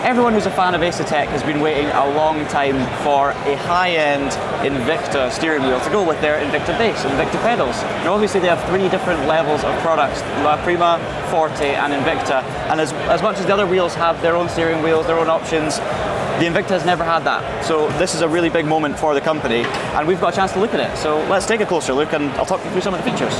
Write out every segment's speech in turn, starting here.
Everyone who's a fan of Asetek has been waiting a long time for a high-end Invicta steering wheel to go with their Invicta base, Invicta pedals. Now obviously they have 3 different levels of products, La Prima, Forte and Invicta, and as much as the other wheels have their own steering wheels, their own options, the Invicta has never had that. So this is a really big moment for the company, and we've got a chance to look at it. So let's take a closer look and I'll talk you through some of the features.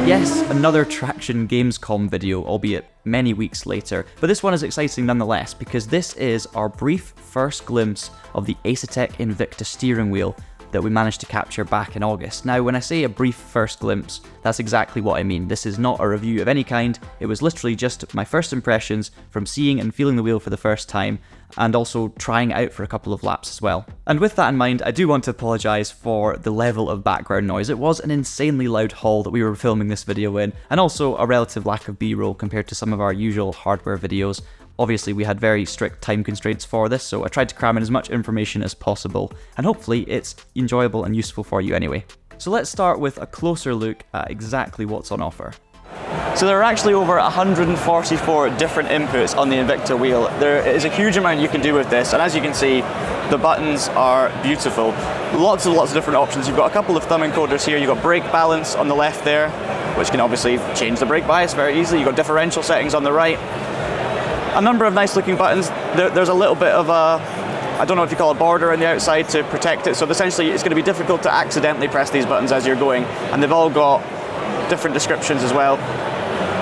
Yes, another Traction Gamescom video, albeit many weeks later, but this one is exciting nonetheless because this is our brief first glimpse of the Asetek Invicta steering wheel that we managed to capture back in August. Now, when I say a brief first glimpse, that's exactly what I mean. This is not a review of any kind, it was literally just my first impressions from seeing and feeling the wheel for the first time, and also trying it out for a couple of laps as well. And with that in mind, I do want to apologise for the level of background noise. It was an insanely loud hall that we were filming this video in, and also a relative lack of B-roll compared to some of our usual hardware videos. Obviously, we had very strict time constraints for this, so I tried to cram in as much information as possible, and hopefully it's enjoyable and useful for you anyway. So let's start with a closer look at exactly what's on offer. So there are actually over 144 different inputs on the Invicta wheel. There is a huge amount you can do with this, and as you can see, the buttons are beautiful. Lots of different options. You've got a couple of thumb encoders here. You've got brake balance on the left there, which can obviously change the brake bias very easily. You've got differential settings on the right. A number of nice looking buttons. There's a little bit of a, I don't know if you call it border on the outside to protect it, so essentially it's going to be difficult to accidentally press these buttons as you're going, and they've all got different descriptions as well.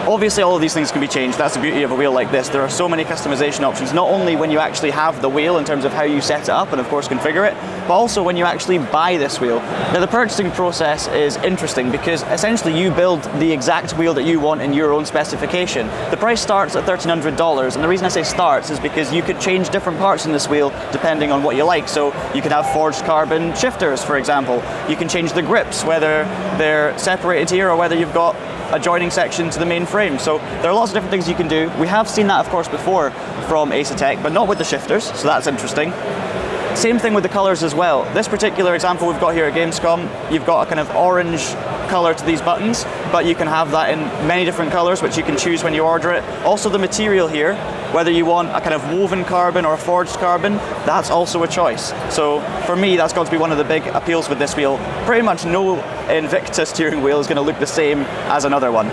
Obviously all of these things can be changed. That's the beauty of a wheel like this. There are so many customization options, not only when you actually have the wheel in terms of how you set it up and of course configure it, but also when you actually buy this wheel. Now the purchasing process is interesting because essentially you build the exact wheel that you want in your own specification. The price starts at $1,300, and the reason I say starts is because you could change different parts in this wheel depending on what you like. So you could have forged carbon shifters, for example. You can change the grips, whether they're separated here or whether you've got a joining section to the main frame. So there are lots of different things you can do. We have seen that of course before from Asetek, but not with the shifters, so that's interesting. Same thing with the colours as well. This particular example we've got here at Gamescom, you've got a kind of orange colour to these buttons, but you can have that in many different colours, which you can choose when you order it. Also the material here, whether you want a kind of woven carbon or a forged carbon, that's also a choice. So for me, that's got to be one of the big appeals with this wheel. Pretty much no Invicta steering wheel is going to look the same as another one.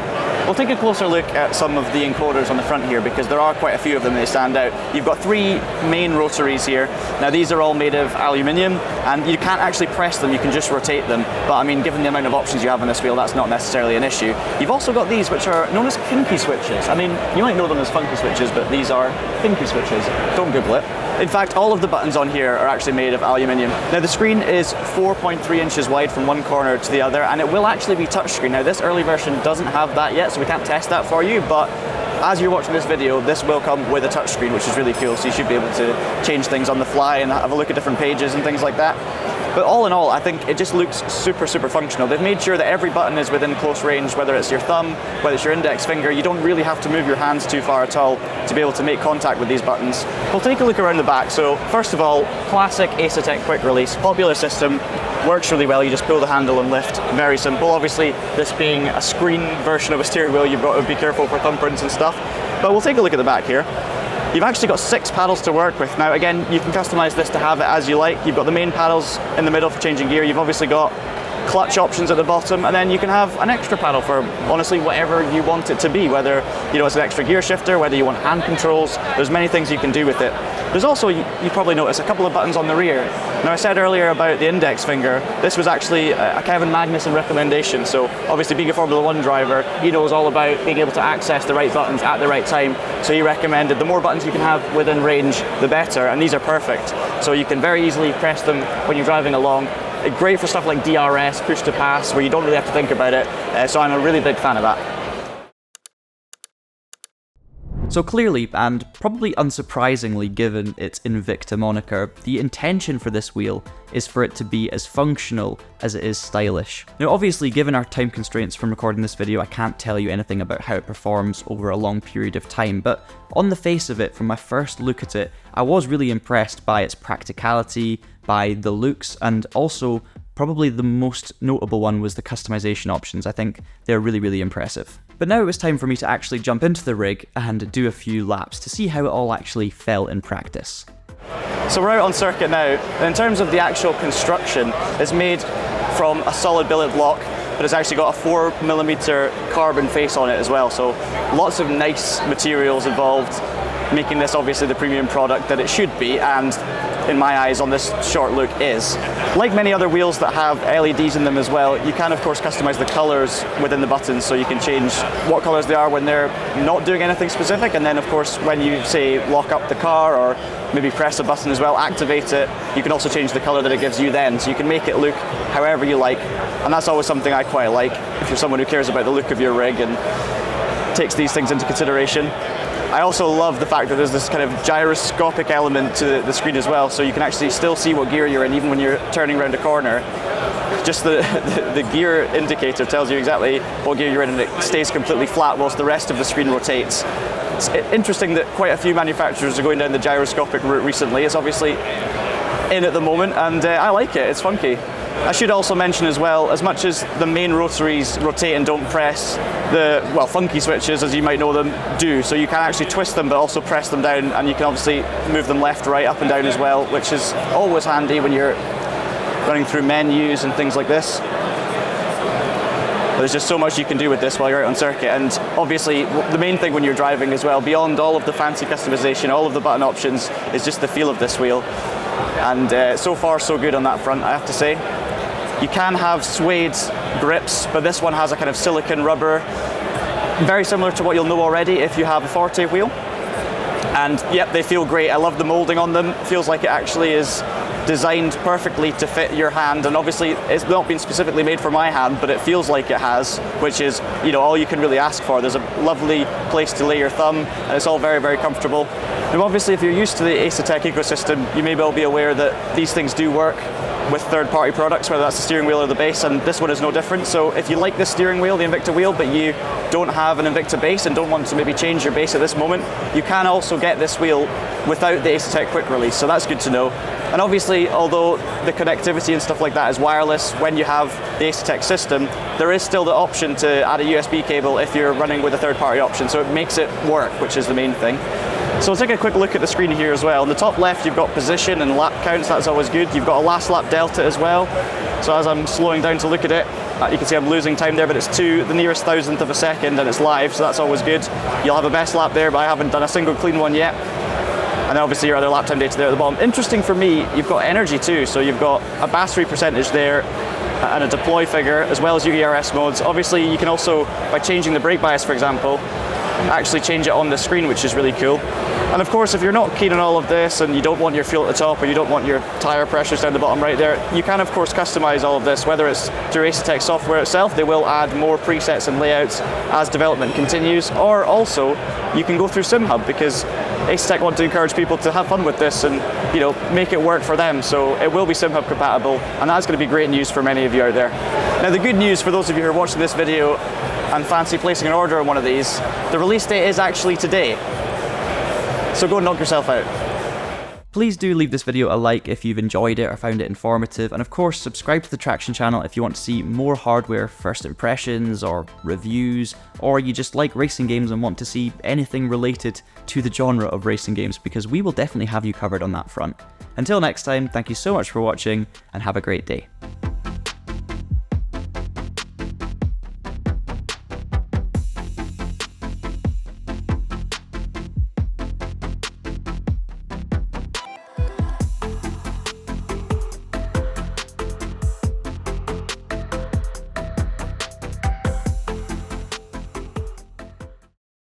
We'll take a closer look at some of the encoders on the front here because there are quite a few of them. They stand out. You've got 3 main rotaries here. Now these are all made of aluminium, and you can't actually press them, you can just rotate them. But I mean, given the amount of options you have on this wheel, that's not necessarily an issue. You've also got these, which are known as pinky switches. I mean, you might know them as funky switches, but these are pinky switches. Don't Google it. In fact, all of the buttons on here are actually made of aluminium. Now the screen is 4.3 inches wide from one corner to the other, and it will actually be touchscreen. Now this early version doesn't have that yet, so we can't test that for you, but as you're watching this video, this will come with a touchscreen, which is really cool, so you should be able to change things on the fly and have a look at different pages and things like that. But all in all, I think it just looks super functional. They've made sure that every button is within close range, whether it's your thumb, whether it's your index finger. You don't really have to move your hands too far at all to be able to make contact with these buttons. We'll take a look around the back. So first of all, classic Asetek quick release, popular system, works really well. You just pull the handle and lift, very simple. Obviously, this being a screen version of a steering wheel, you've got to be careful for thumbprints and stuff. But we'll take a look at the back here. You've actually got 6 paddles to work with. Now again, you can customize this to have it as you like. You've got the main paddles in the middle for changing gear. You've obviously got clutch options at the bottom, and then you can have an extra paddle for honestly whatever you want it to be, whether it's an extra gear shifter, whether you want hand controls. There's many things you can do with it. There's also, you probably noticed, a couple of buttons on the rear. Now I said earlier about the index finger, this was actually a Kevin Magnussen recommendation, so obviously being a Formula 1 driver, he knows all about being able to access the right buttons at the right time, so he recommended the more buttons you can have within range, the better, and these are perfect. So you can very easily press them when you're driving along. Great for stuff like DRS, push to pass, where you don't really have to think about it, so I'm a really big fan of that. So clearly, and probably unsurprisingly given its Invicta moniker, the intention for this wheel is for it to be as functional as it is stylish. Now obviously, given our time constraints from recording this video, I can't tell you anything about how it performs over a long period of time, but on the face of it, from my first look at it, I was really impressed by its practicality, by the looks, and also Probably the most notable one was the customization options. I think they're really, really impressive. But now it was time for me to actually jump into the rig and do a few laps to see how it all actually felt in practice. So we're out on circuit now, and in terms of the actual construction, it's made from a solid billet block, but it's actually got a 4mm carbon face on it as well, so lots of nice materials involved, making this obviously the premium product that it should be, and in my eyes on this short look is. Like many other wheels that have LEDs in them as well, you can of course customize the colors within the buttons, so you can change what colors they are when they're not doing anything specific, and then of course when you say lock up the car or maybe press a button as well, activate it, you can also change the color that it gives you then, so you can make it look however you like, and that's always something I quite like if you're someone who cares about the look of your rig and takes these things into consideration. I also love the fact that there's this kind of gyroscopic element to the screen as well, so you can actually still see what gear you're in even when you're turning around a corner. Just the gear indicator tells you exactly what gear you're in, and it stays completely flat whilst the rest of the screen rotates. It's interesting that quite a few manufacturers are going down the gyroscopic route recently. It's obviously in at the moment, and I like it, it's funky. I should also mention as well, as much as the main rotaries rotate and don't press, the, well, funky switches, as you might know them, do. So you can actually twist them but also press them down, and you can obviously move them left, right, up and down as well, which is always handy when you're running through menus and things like this. There's just so much you can do with this while you're out on circuit, and obviously the main thing when you're driving as well, beyond all of the fancy customization, all of the button options, is just the feel of this wheel. And so far so good on that front, I have to say. You can have suede grips, but this one has a kind of silicone rubber, very similar to what you'll know already if you have a Forte wheel. And yep, they feel great. I love the molding on them. It feels like it actually is designed perfectly to fit your hand, and obviously it's not been specifically made for my hand, but it feels like it has, which is, you know, all you can really ask for. There's a lovely place to lay your thumb, and it's all very, very comfortable. And obviously if you're used to the Asetek ecosystem, you may well be aware that these things do work with third-party products, whether that's the steering wheel or the base, and this one is no different. So if you like the steering wheel, the Invicta wheel, but you don't have an Invicta base and don't want to maybe change your base at this moment, you can also get this wheel without the Asetek quick release, so that's good to know. And obviously, although the connectivity and stuff like that is wireless, when you have the Asetek system, there is still the option to add a USB cable if you're running with a third-party option, so it makes it work, which is the main thing. So we'll take a quick look at the screen here as well. On the top left, you've got position and lap counts, that's always good. You've got a last lap delta as well. So as I'm slowing down to look at it, you can see I'm losing time there, but it's to the nearest thousandth of a second and it's live, so that's always good. You'll have a best lap there, but I haven't done a single clean one yet. And then obviously your other lap time data there at the bottom. Interesting for me, you've got energy too, so you've got a battery percentage there and a deploy figure, as well as your ERS modes. Obviously you can also, by changing the brake bias for example, actually change it on the screen, which is really cool. And of course, if you're not keen on all of this and you don't want your fuel at the top or you don't want your tyre pressures down the bottom right there, you can of course customize all of this, whether it's through Asetek software itself. They will add more presets and layouts as development continues, or also you can go through SimHub, because Asetek want to encourage people to have fun with this and, you know, make it work for them. So it will be SimHub compatible, and that's going to be great news for many of you out there. Now the good news for those of you who are watching this video and fancy placing an order on one of these, the release date is actually today. So go and knock yourself out. Please do leave this video a like if you've enjoyed it or found it informative, and of course subscribe to the Traxion channel if you want to see more hardware first impressions or reviews, or you just like racing games and want to see anything related to the genre of racing games, because we will definitely have you covered on that front. Until next time, thank you so much for watching and have a great day.